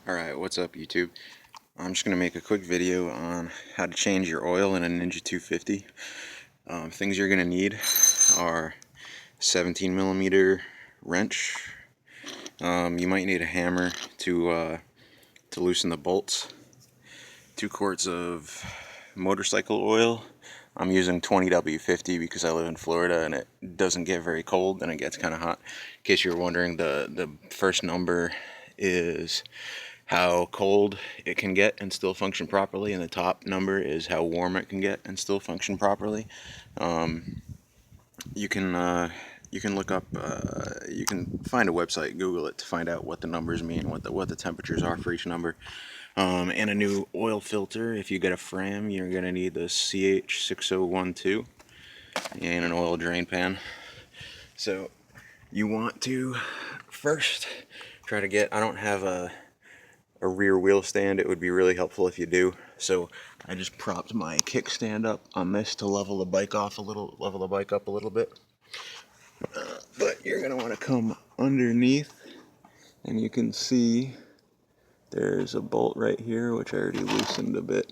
Alright, what's up YouTube? I'm just going to make a quick video on how to change your oil in a Ninja 250. Things you're going to need are 17mm wrench. You might need a hammer to loosen the bolts. 2 quarts of motorcycle oil. I'm using 20W50 because I live in Florida and it doesn't get very cold and it gets kind of hot. In case you're wondering, the first number is how cold it can get and still function properly, and the top number is how warm it can get and still function properly. You can look up, you can find a website, Google it to find out what the numbers mean, what the temperatures are for each number. And a new oil filter. If you get a Fram, you're gonna need the CH6012 and an oil drain pan. So you want to first try to get, I don't have a rear wheel stand. It would be really helpful if you do. So I just propped my kickstand up on this to level the bike up a little bit. But you're gonna want to come underneath, and you can see there's a bolt right here which I already loosened a bit,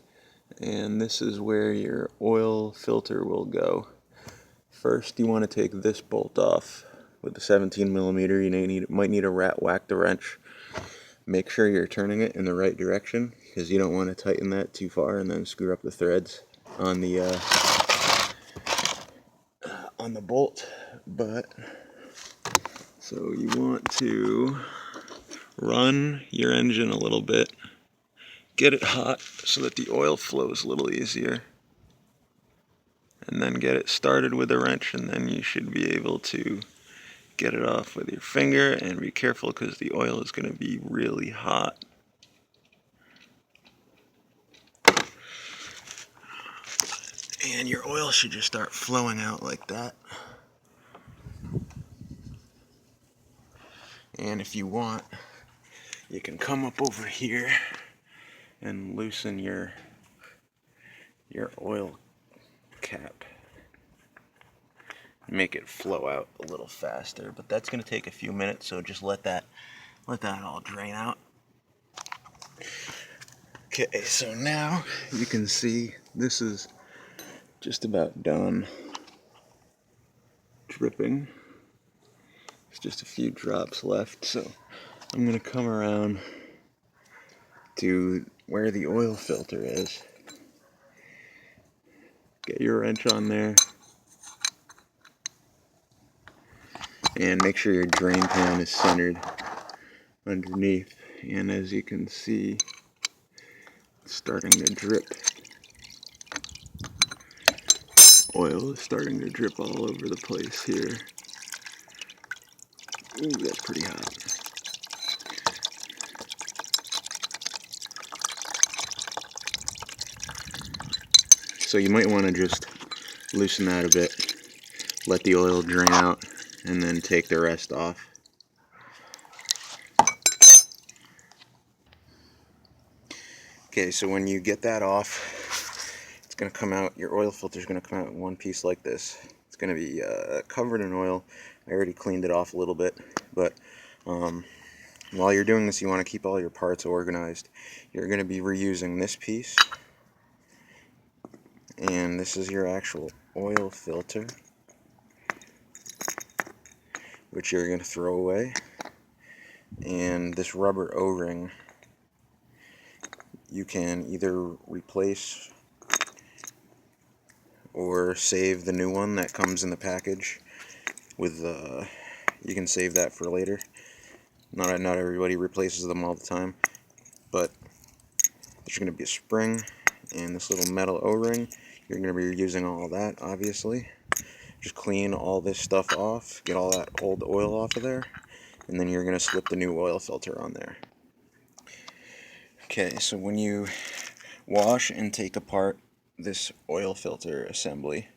and this is where your oil filter will go. First, you want to take this bolt off with the 17mm. You might need a whack the wrench. Make sure you're turning it in the right direction because you don't want to tighten that too far and then screw up the threads on the bolt. But so you want to run your engine a little bit, get it hot so that the oil flows a little easier, and then get it started with a wrench, and then you should be able to get it off with your finger. And be careful because the oil is going to be really hot. And your oil should just start flowing out like that. And if you want, you can come up over here and loosen your oil cap. Make it flow out a little faster, but that's going to take a few minutes, so just let that all drain out. Okay, so now you can see this is just about done dripping. There's just a few drops left, so I'm going to come around to where the oil filter is. Get your wrench on there and make sure your drain pan is centered underneath. And as you can see, it's starting to drip. Oil is starting to drip all over the place here. Ooh, that's pretty hot. So you might want to just loosen that a bit, let the oil drain out, and then take the rest off. Okay, so when you get that off, it's going to come out, your oil filter is going to come out in one piece like this. It's going to be covered in oil. I already cleaned it off a little bit, but while you're doing this, you want to keep all your parts organized. You're going to be reusing this piece, and this is your actual oil filter, which you're going to throw away. And this rubber O-ring, you can either replace or save the new one that comes in the package with you can save that for later. Not everybody replaces them all the time, but there's going to be a spring and this little metal O-ring. You're going to be using all that, obviously. Just clean all this stuff off, get all that old oil off of there, and then you're going to slip the new oil filter on there. Okay, so when you wash and take apart this oil filter assembly,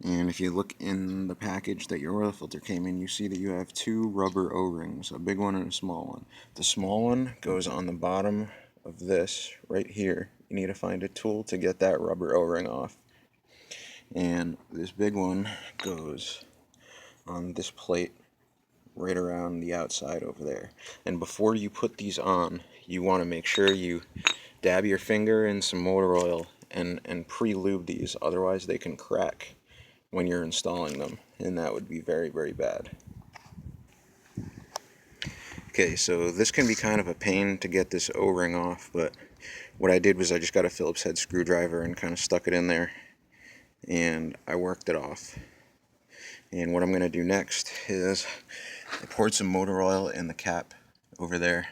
and if you look in the package that your oil filter came in, you see that you have 2 rubber O-rings, a big one and a small one. The small one goes on the bottom of this right here. You need to find a tool to get that rubber O-ring off. And this big one goes on this plate right around the outside over there. And before you put these on, you want to make sure you dab your finger in some motor oil and pre-lube these, otherwise they can crack when you're installing them, and that would be very, very bad. Okay, so this can be kind of a pain to get this O-ring off, but what I did was I just got a Phillips head screwdriver and kind of stuck it in there, and I worked it off. And what I'm going to do next is I poured some motor oil in the cap over there,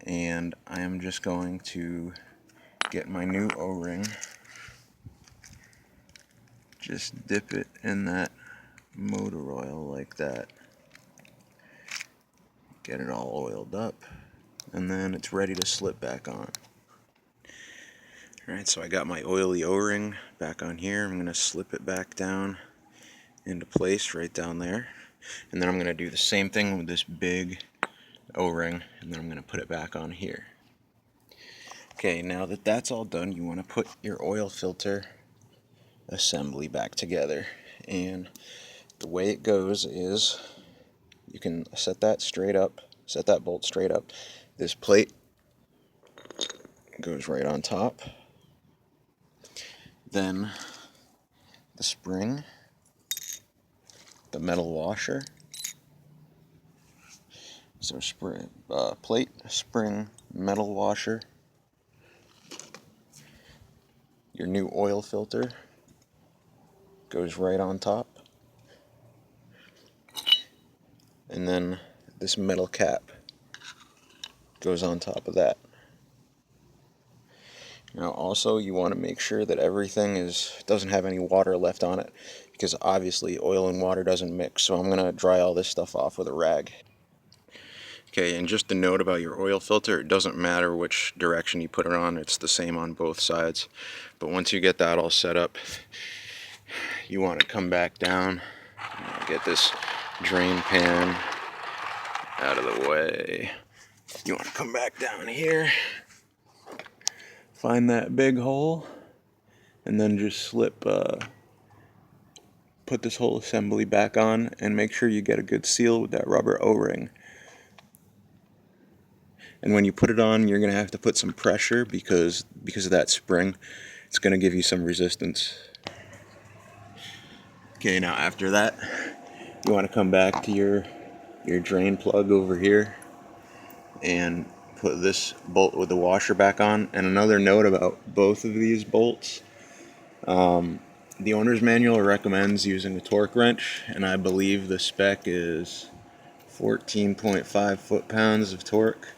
and I am just going to get my new O-ring, just dip it in that motor oil like that, get it all oiled up, and then it's ready to slip back on. Alright, so I got my oily O-ring back on here. I'm going to slip it back down into place right down there, and then I'm going to do the same thing with this big O-ring, and then I'm going to put it back on here. Okay, now that that's all done, you want to put your oil filter assembly back together, and the way it goes is you can set that straight up, set that bolt straight up. This plate goes right on top, then the spring, the metal washer, so plate, spring, metal washer, your new oil filter goes right on top, and then this metal cap goes on top of that. Now also you want to make sure that everything doesn't have any water left on it, because obviously oil and water doesn't mix, so I'm going to dry all this stuff off with a rag. Okay, and just a note about your oil filter, it doesn't matter which direction you put it on, it's the same on both sides. But once you get that all set up, you want to come back down, get this drain pan out of the way. You want to come back down here, find that big hole, and then just put this whole assembly back on, and make sure you get a good seal with that rubber O-ring. And when you put it on, you're going to have to put some pressure because of that spring. It's going to give you some resistance. Okay, now after that, you want to come back to your drain plug over here and put this bolt with the washer back on. And another note about both of these bolts, the owner's manual recommends using a torque wrench, and I believe the spec is 14.5 foot-pounds of torque.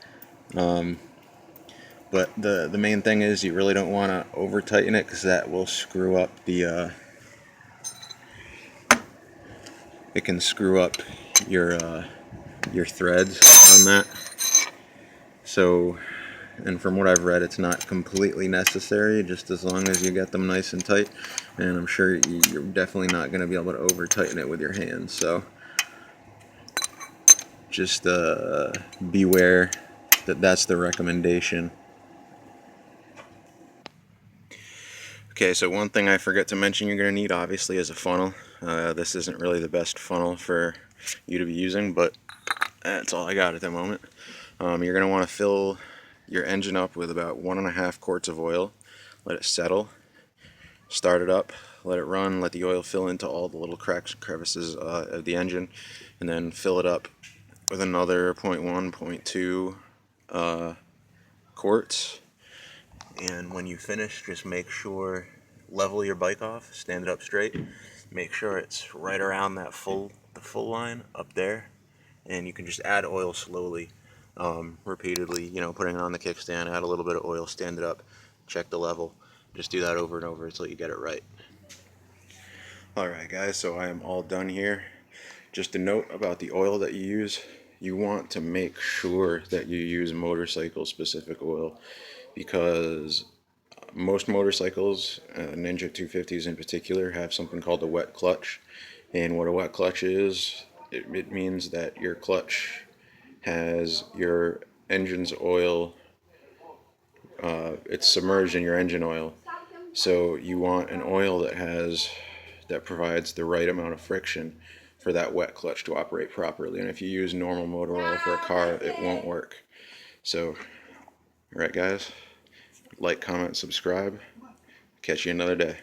But the main thing is you really don't want to over tighten it, because that will screw up it can screw up your threads on that. So, and from what I've read, it's not completely necessary, just as long as you get them nice and tight. And I'm sure you're definitely not going to be able to over tighten it with your hands. So just beware that that's the recommendation. Okay, so one thing I forgot to mention you're going to need, obviously, is a funnel. This isn't really the best funnel for you to be using, but that's all I got at the moment. You're going to want to fill your engine up with about 1.5 quarts of oil. Let it settle. Start it up. Let it run. Let the oil fill into all the little cracks and crevices of the engine, and then fill it up with another 0.1, 0.2 quarts. And when you finish, just make sure, level your bike off, stand it up straight, make sure it's right around the full line up there, and you can just add oil slowly, repeatedly, putting it on the kickstand, add a little bit of oil, stand it up, check the level, just do that over and over until you get it right. Alright guys, so I am all done here. Just a note about the oil that you use, you want to make sure that you use motorcycle specific oil, because most motorcycles, Ninja 250s in particular, have something called a wet clutch. And what a wet clutch is, it means that your clutch has your engine's oil, it's submerged in your engine oil. So you want an oil that provides the right amount of friction for that wet clutch to operate properly. And if you use normal motor oil for a car, it won't work. So, alright guys, like, comment, subscribe. Catch you another day.